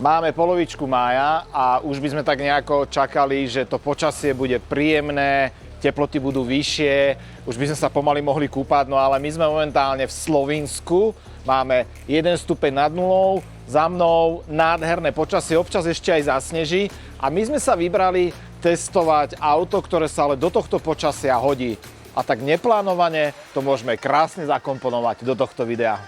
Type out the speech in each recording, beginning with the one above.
Máme polovičku mája a už by sme tak nejako čakali, že to počasie bude príjemné, teploty budú vyššie, už by sme sa pomaly mohli kúpať, no ale my sme momentálne v Slovinsku, máme 1 stupeň nad nulou, za mnou nádherné počasie, občas ešte aj zasneží a my sme sa vybrali testovať auto, ktoré sa ale do tohto počasia hodí. A tak neplánovane to môžeme krásne zakomponovať do tohto videa.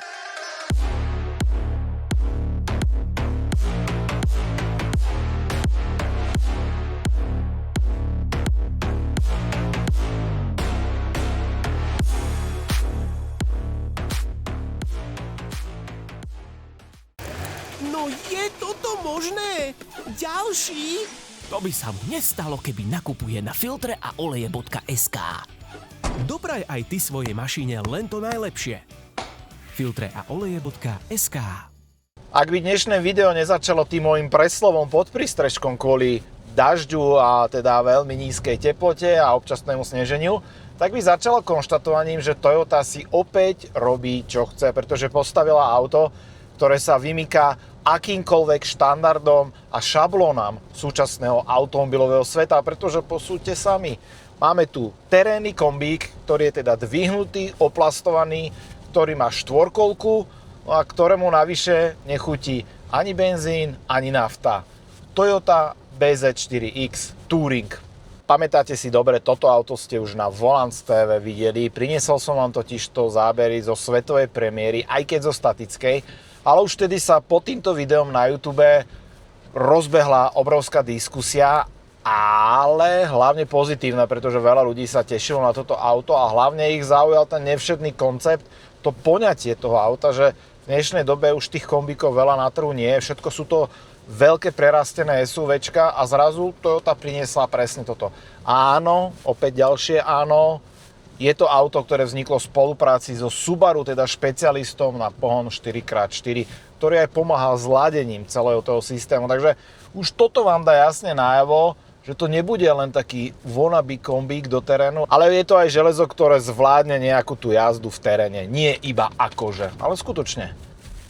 No je toto možné? Ďalší? To by sa mu nestalo, keby nakupuje na filtreaoleje.sk. Dopraj aj ty svojej mašine len to najlepšie. filtreaoleje.sk. Ak by dnešné video nezačalo tým môjim preslovom pod prístrežkom kvôli dažďu a teda veľmi nízkej teplote a občasnému sneženiu, tak by začalo konštatovaním, že Toyota si opäť robí čo chce, pretože postavila auto, ktoré sa vymýka akýmkoľvek štandardom a šablónam súčasného automobilového sveta, pretože posúďte sami. Máme tu terénny kombík, ktorý je teda dvihnutý, oplastovaný, ktorý má štvorkolku a ktorému navyše nechutí ani benzín, ani nafta. Toyota BZ4X Touring. Pamätáte si dobre, toto auto ste už na Volants TV videli. Priniesol som vám totižto zábery zo svetovej premiéry, aj keď zo statickej. Ale už vtedy sa pod týmto videom na YouTube rozbehla obrovská diskusia, ale hlavne pozitívna, pretože veľa ľudí sa tešilo na toto auto a hlavne ich zaujal ten nevšedný koncept, to poňatie toho auta, že v dnešnej dobe už tých kombíkov veľa na trhu nie je. Všetko sú to veľké prerastené SUVčka a zrazu Toyota priniesla presne toto. Áno, opäť ďalšie áno. Je to auto, ktoré vzniklo v spolupráci so Subaru, teda špecialistom na pohon 4x4, ktorý aj pomáhal s ladením celého toho systému. Takže už toto vám dá jasne najavo, že to nebude len taký wannabe kombík do terénu, ale je to aj železo, ktoré zvládne nejakú tú jazdu v teréne. Nie iba akože, ale skutočne.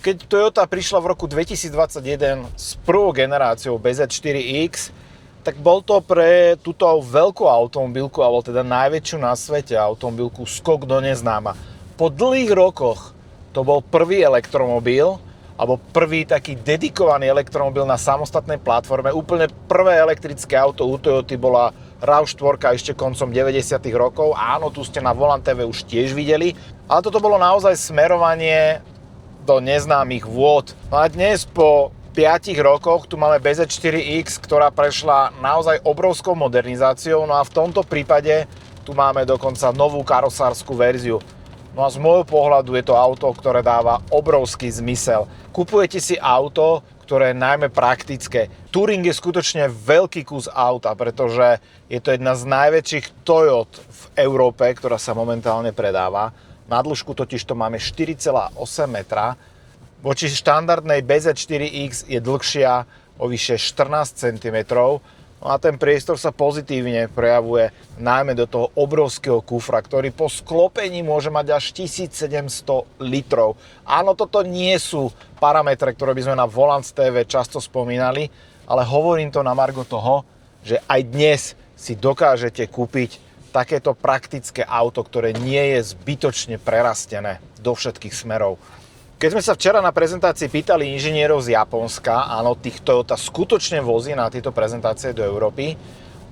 Keď Toyota prišla v roku 2021 s prvou generáciou BZ4X, tak bol to pre túto veľkú automobilku, alebo teda najväčšiu na svete automobilku, skok do neznáma. Po dlhých rokoch to bol prvý elektromobil, alebo prvý taký dedikovaný elektromobil na samostatnej platforme. Úplne prvé elektrické auto u Toyoty bola RAV4 ešte koncom 90. rokov. Áno, tu ste na Volant TV už tiež videli, ale toto bolo naozaj smerovanie do neznámych vôd. No a dnes po 5 rokoch tu máme BZ4X, ktorá prešla naozaj obrovskou modernizáciou, no a v tomto prípade tu máme dokonca novú karosárskú verziu. No a z môjho pohľadu je to auto, ktoré dáva obrovský zmysel. Kupujete si auto, ktoré je najmä praktické. Touring je skutočne veľký kus auta, pretože je to jedna z najväčších Toyot v Európe, ktorá sa momentálne predáva. Na dĺžku totiž to máme 4,8 metra. Voči štandardnej BZ4X je dlhšia o vyše 14 cm. No a ten priestor sa pozitívne prejavuje najmä do toho obrovského kufra, ktorý po sklopení môže mať až 1700 litrov. Áno, toto nie sú parametre, ktoré by sme na Volants TV často spomínali, ale hovorím to na margo toho, že aj dnes si dokážete kúpiť takéto praktické auto, ktoré nie je zbytočne prerastené do všetkých smerov. Keď sme sa včera na prezentácii pýtali inžinierov z Japonska, áno, tých Toyota skutočne vozí na tieto prezentácie do Európy,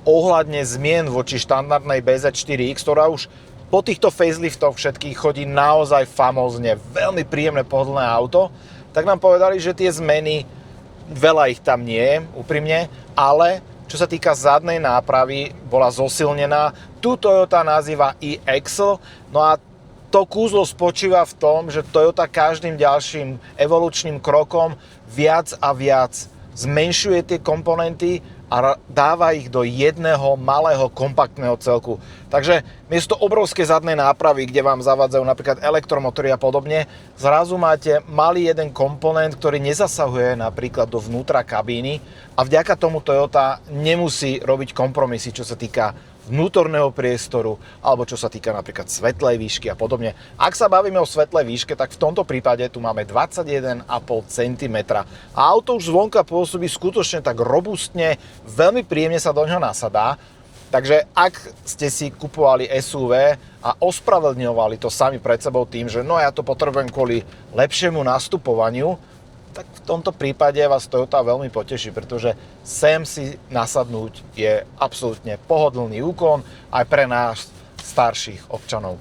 ohľadne zmien voči štandardnej BZ4X, ktorá už po týchto faceliftoch všetkých chodí naozaj famózne, veľmi príjemné pohodlné auto, tak nám povedali, že tie zmeny, veľa ich tam nie je, úprimne, ale čo sa týka zadnej nápravy, bola zosilnená. Tu Toyota nazýva e-Axle, no a to kúzlo spočíva v tom, že Toyota každým ďalším evolučným krokom viac a viac zmenšuje tie komponenty a dáva ich do jedného malého kompaktného celku. Takže miesto obrovskej zadnej nápravy, kde vám zavádzajú napríklad elektromotory a podobne, zrazu máte malý jeden komponent, ktorý nezasahuje napríklad do vnútra kabíny a vďaka tomu Toyota nemusí robiť kompromisy, čo sa týka vnútorného priestoru, alebo čo sa týka napríklad svetlej výšky a podobne. Ak sa bavíme o svetlej výške, tak v tomto prípade tu máme 21,5 cm. A auto už zvonka pôsobí skutočne tak robustne, veľmi príjemne sa do ňoho nasadá. Takže ak ste si kupovali SUV a ospravedlňovali to sami pred sebou tým, že no ja to potrebujem kvôli lepšiemu nastupovaniu, tak v tomto prípade vás Toyota veľmi poteší, pretože sem si nasadnúť je absolútne pohodlný úkon aj pre nás starších občanov.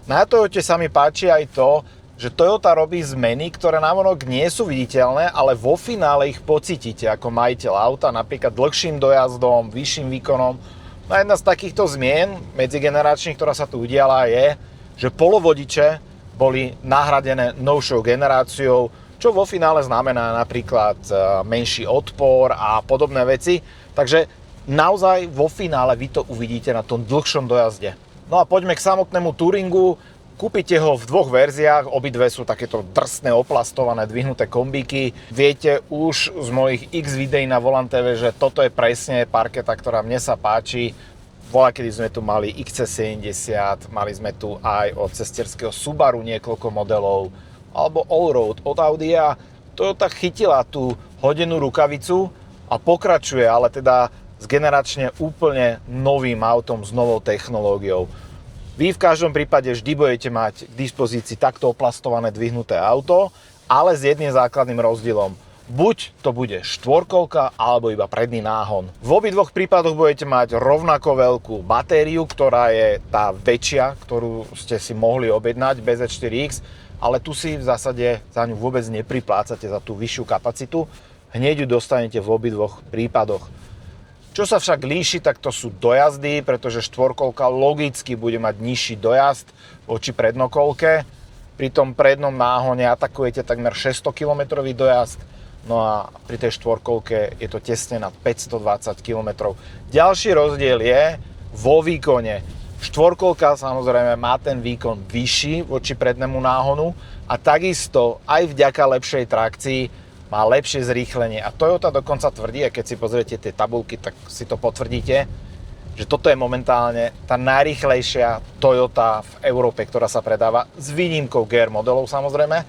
Na Toyote sa mi páči aj to, že Toyota robí zmeny, ktoré navonok nie sú viditeľné, ale vo finále ich pocítite ako majiteľ auta, napríklad dlhším dojazdom, vyšším výkonom. No a jedna z takýchto zmien medzigeneračných, ktorá sa tu udiala, je, že polovodiče boli nahradené novšou generáciou, čo vo finále znamená napríklad menší odpor a podobné veci. Takže naozaj vo finále vy to uvidíte na tom dlhšom dojazde. No a poďme k samotnému Touringu. Kúpite ho v dvoch verziách, obidve sú takéto drsné, oplastované, dvihnuté kombíky. Viete už z mojich x videí na Volant TV, že toto je presne parketa, ktorá mne sa páči. Voľakedy sme tu mali XC70, mali sme tu aj od cestierského Subaru niekoľko modelov, alebo Allroad od Audi a Toyota chytila tú hodenú rukavicu a pokračuje, ale teda s generačne úplne novým autom, s novou technológiou. Vy v každom prípade vždy budete mať k dispozícii takto oplastované dvihnuté auto, ale s jedným základným rozdielom. Buď to bude štvorkolka, alebo iba predný náhon. V obidvoch prípadoch budete mať rovnako veľkú batériu, ktorá je tá väčšia, ktorú ste si mohli objednať, BZ4X, ale tu si v zásade za ňu vôbec nepriplácate za tú vyššiu kapacitu. Hneď ju dostanete v obidvoch prípadoch. Čo sa však líši, tak to sú dojazdy, pretože štvorkolka logicky bude mať nižší dojazd voči prednokolke. Pri tom prednom náhone atakujete takmer 600 km dojazd, no a pri tej štvorkolke je to tesne nad 520 km. Ďalší rozdiel je vo výkone. Štvorkolka samozrejme má ten výkon vyšší voči prednému náhonu a takisto aj vďaka lepšej trakcii má lepšie zrýchlenie. A Toyota dokonca tvrdí, a keď si pozriete tie tabulky, tak si to potvrdíte, že toto je momentálne tá najrýchlejšia Toyota v Európe, ktorá sa predáva, s výnimkou GR modelov samozrejme,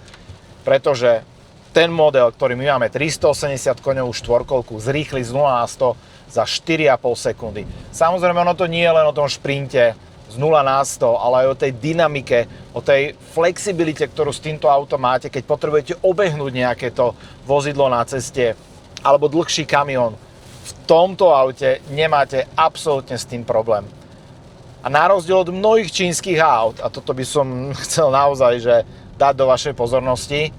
pretože ten model, ktorý my máme 380 koňovú štvorkolku, zrýchli z 0 na 100 za 4,5 sekundy. Samozrejme, ono to nie je len o tom šprinte z 0 na 100, ale aj o tej dynamike, o tej flexibilite, ktorú s týmto autom máte, keď potrebujete obehnúť nejaké to vozidlo na ceste alebo dlhší kamión. V tomto aute nemáte absolútne s tým problém. A na rozdiel od mnohých čínskych aut, a toto by som chcel naozaj že dať do vašej pozornosti,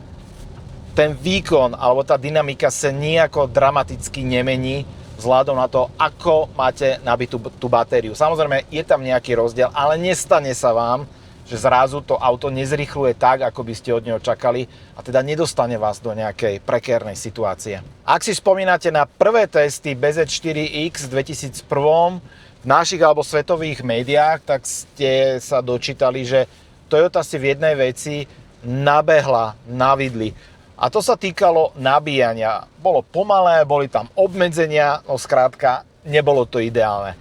ten výkon alebo tá dynamika sa nejako dramaticky nemení vzhľadom na to, ako máte nabitú tú batériu. Samozrejme, je tam nejaký rozdiel, ale nestane sa vám, že zrazu to auto nezrýchluje tak, ako by ste od neho čakali a teda nedostane vás do nejakej prekérnej situácie. Ak si spomínate na prvé testy BZ4X v 2001 v našich alebo svetových médiách, tak ste sa dočítali, že Toyota si v jednej veci nabehla na vidli. A to sa týkalo nabíjania. Bolo pomalé, boli tam obmedzenia, no skrátka, nebolo to ideálne.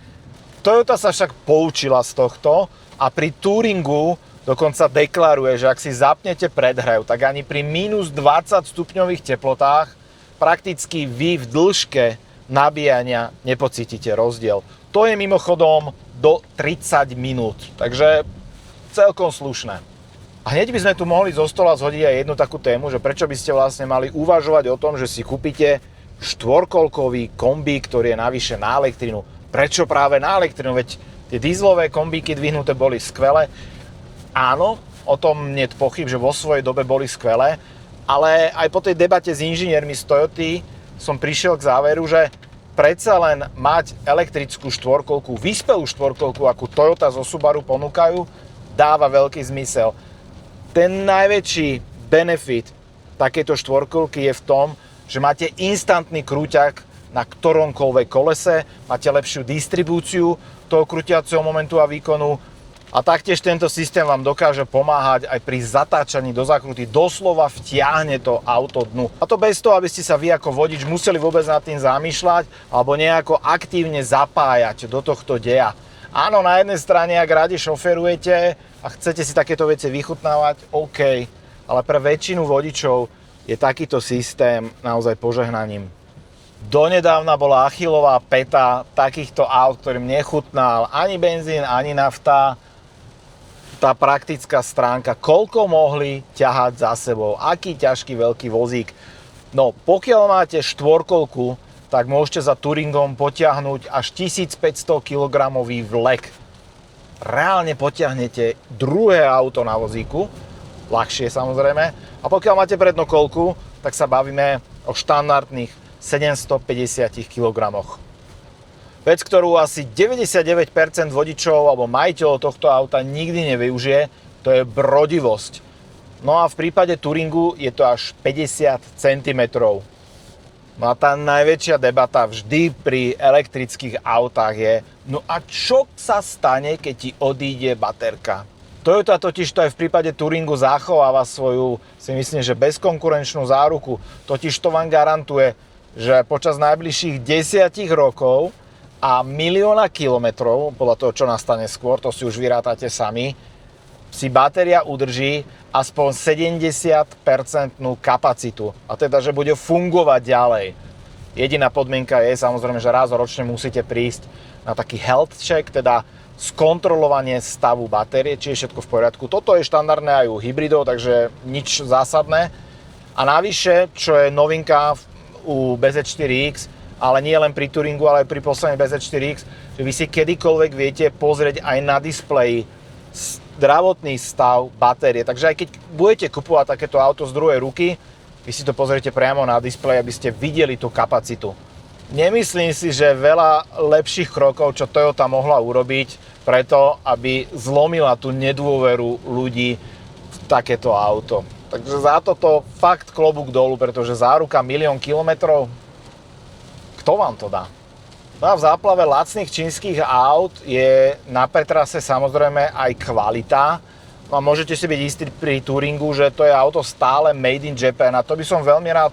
Toyota sa však poučila z tohto a pri Touringu dokonca deklaruje, že ak si zapnete predhrev, tak ani pri minus 20 stupňových teplotách prakticky vy v dĺžke nabíjania nepocítite rozdiel. To je mimochodom do 30 minút, takže celkom slušné. A hneď by sme tu mohli zo stola zhodiť aj jednu takú tému, že prečo by ste vlastne mali uvažovať o tom, že si kúpite štvorkolkový kombík, ktorý je navyše na elektrinu. Prečo práve na elektrinu? Veď tie dieselové kombíky dvihnuté boli skvelé. Áno, o tom nie je pochyb, že vo svojej dobe boli skvelé, ale aj po tej debate s inžiniermi z Toyoty som prišiel k záveru, že predsa len mať elektrickú štvorkolku, vyspelú štvorkolku, ako Toyota zo Subaru ponúkajú, dáva veľký zmysel. Ten najväčší benefit takéto štvorkolky je v tom, že máte instantný krúťak na ktoromkoľvek kolese, máte lepšiu distribúciu toho krútiaceho momentu a výkonu a taktiež tento systém vám dokáže pomáhať aj pri zatáčaní do zákruty, doslova vtiahne to auto dnu. A to bez toho, aby ste sa vy ako vodič museli vôbec nad tým zamýšľať alebo nejako aktívne zapájať do tohto deja. Áno, na jednej strane, ak radi šoferujete a chcete si takéto veci vychutnávať, OK, ale pre väčšinu vodičov je takýto systém naozaj požehnaním. Donedávna bola Achillová päta takýchto aut, ktorým nechutnal ani benzín, ani nafta. Tá praktická stránka, koľko mohli ťahať za sebou, aký ťažký veľký vozík. No, pokiaľ máte štvorkolku, tak môžete za Touringom potiahnuť až 1500 kg vlek. Reálne potiahnete druhé auto na vozíku, ľahšie samozrejme. A pokiaľ máte prednokolku, tak sa bavíme o štandardných 750 kg. Vec, ktorú asi 99% vodičov alebo majiteľov tohto auta nikdy nevyužije, to je brodivosť. No a v prípade Touringu je to až 50 cm. No a tá najväčšia debata vždy pri elektrických autách je, no a čo sa stane, keď ti odíde baterka? Toyota totiž to aj v prípade Touringu zachováva svoju, si myslím, že bezkonkurenčnú záruku. Totiž to vám garantuje, že počas najbližších 10 rokov a 1 000 000 kilometrov, podľa toho, čo nastane skôr, to si už vyrátate sami, si batéria udrží aspoň 70% kapacitu. A teda, že bude fungovať ďalej. Jediná podmienka je samozrejme, že raz ročne musíte prísť na taký health check, teda skontrolovanie stavu batérie, či je všetko v poriadku. Toto je štandardné aj u hybridov, takže nič zásadné. A navyše, čo je novinka u BZ4X, ale nie len pri Touringu, ale aj pri poslednej BZ4X, že vy si kedykoľvek viete pozrieť aj na displeji zdravotný stav batérie. Takže aj keď budete kupovať takéto auto z druhej ruky, vy si to pozriete priamo na displeji, aby ste videli tú kapacitu. Nemyslím si, že veľa lepších krokov, čo Toyota mohla urobiť preto, aby zlomila tú nedôveru ľudí v takéto auto. Takže za toto fakt klobúk dolu, pretože záruka 1 000 000 kilometrov, kto vám to dá? No a v záplave lacných čínskych aut je na pretrase samozrejme aj kvalita. No a môžete si byť istí pri Touringu, že to je auto stále made in Japan. A to by som veľmi rád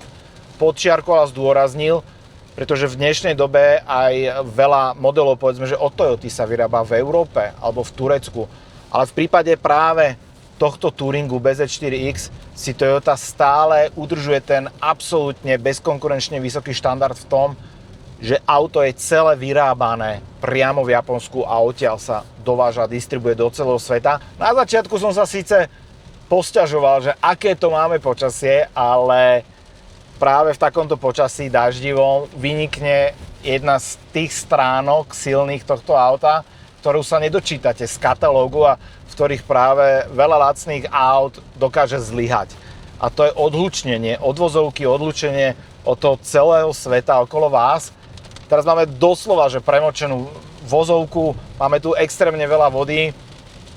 podčiarkol a zdôraznil, pretože v dnešnej dobe aj veľa modelov, povedzme, že od Toyoty sa vyrába v Európe alebo v Turecku. Ale v prípade práve tohto Touringu BZ4X si Toyota stále udržuje ten absolútne bezkonkurenčne vysoký štandard v tom, že auto je celé vyrábané priamo v Japonsku a odtiaľ sa dováža a distribuje do celého sveta. Na začiatku som sa síce posťažoval, že aké to máme počasie, ale práve v takomto počasí daždivom vynikne jedna z tých stránok silných tohto auta, ktorú sa nedočítate z katalógu a v ktorých práve veľa lacných aut dokáže zlyhať. A to je odhlučnenie, odvozovky, odhlučenie od toho celého sveta okolo vás. Teraz máme doslova, že premočenú vozovku, máme tu extrémne veľa vody,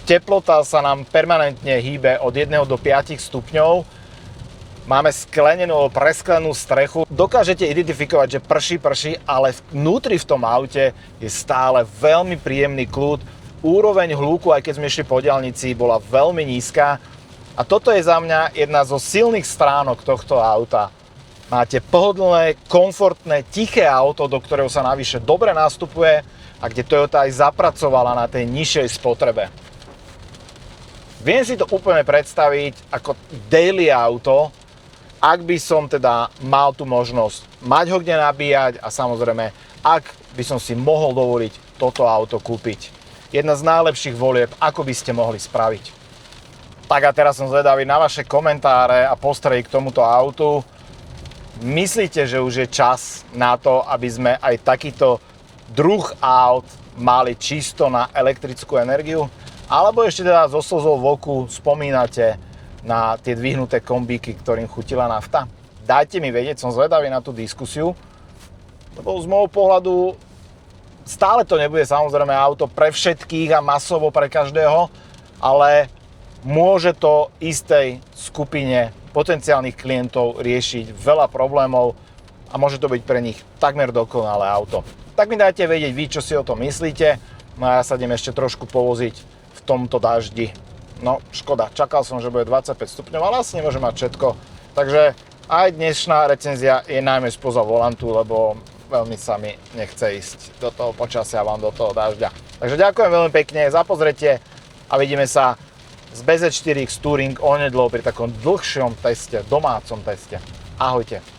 teplota sa nám permanentne hýbe od 1 do 5 stupňov, máme sklenenú, presklenú strechu, dokážete identifikovať, že prší, ale vnútri v tom aute je stále veľmi príjemný kľud, úroveň hluku, aj keď sme išli po diaľnici, bola veľmi nízka a toto je za mňa jedna zo silných stránok tohto auta. Máte pohodlné, komfortné, tiché auto, do ktorého sa navyše dobre nastupuje a kde Toyota aj zapracovala na tej nižšej spotrebe. Viem si to úplne predstaviť ako daily auto, ak by som teda mal tú možnosť mať ho kde nabíjať a samozrejme, ak by som si mohol dovoliť toto auto kúpiť. Jedna z najlepších volieb, ako by ste mohli spraviť. Tak a teraz som zvedavý na vaše komentáre a postrehy k tomuto autu. Myslíte, že už je čas na to, aby sme aj takýto druh aut mali čisto na elektrickú energiu? Alebo ešte teda so slzou v oku spomínate na tie dvihnuté kombíky, ktorým chutila nafta? Dajte mi vedieť, som zvedavý na tú diskusiu. Lebo z môjho pohľadu stále to nebude samozrejme auto pre všetkých a masovo pre každého, ale môže to istej skupine potenciálnych klientov riešiť veľa problémov a môže to byť pre nich takmer dokonalé auto. Tak mi dajte vedieť vy, čo si o tom myslíte. No a ja sa idem ešte trošku povoziť v tomto daždi. No škoda, čakal som, že bude 25 stupňov, ale asi nemôžem mať všetko. Takže aj dnešná recenzia je najmä spoza volantu, lebo veľmi sa mi nechce ísť do toho počasia, vám do toho dažďa. Takže ďakujem veľmi pekne za pozretie a vidíme sa z BZ4X Touring onedlho pri takom dlhšom teste, domácom teste. Ahojte.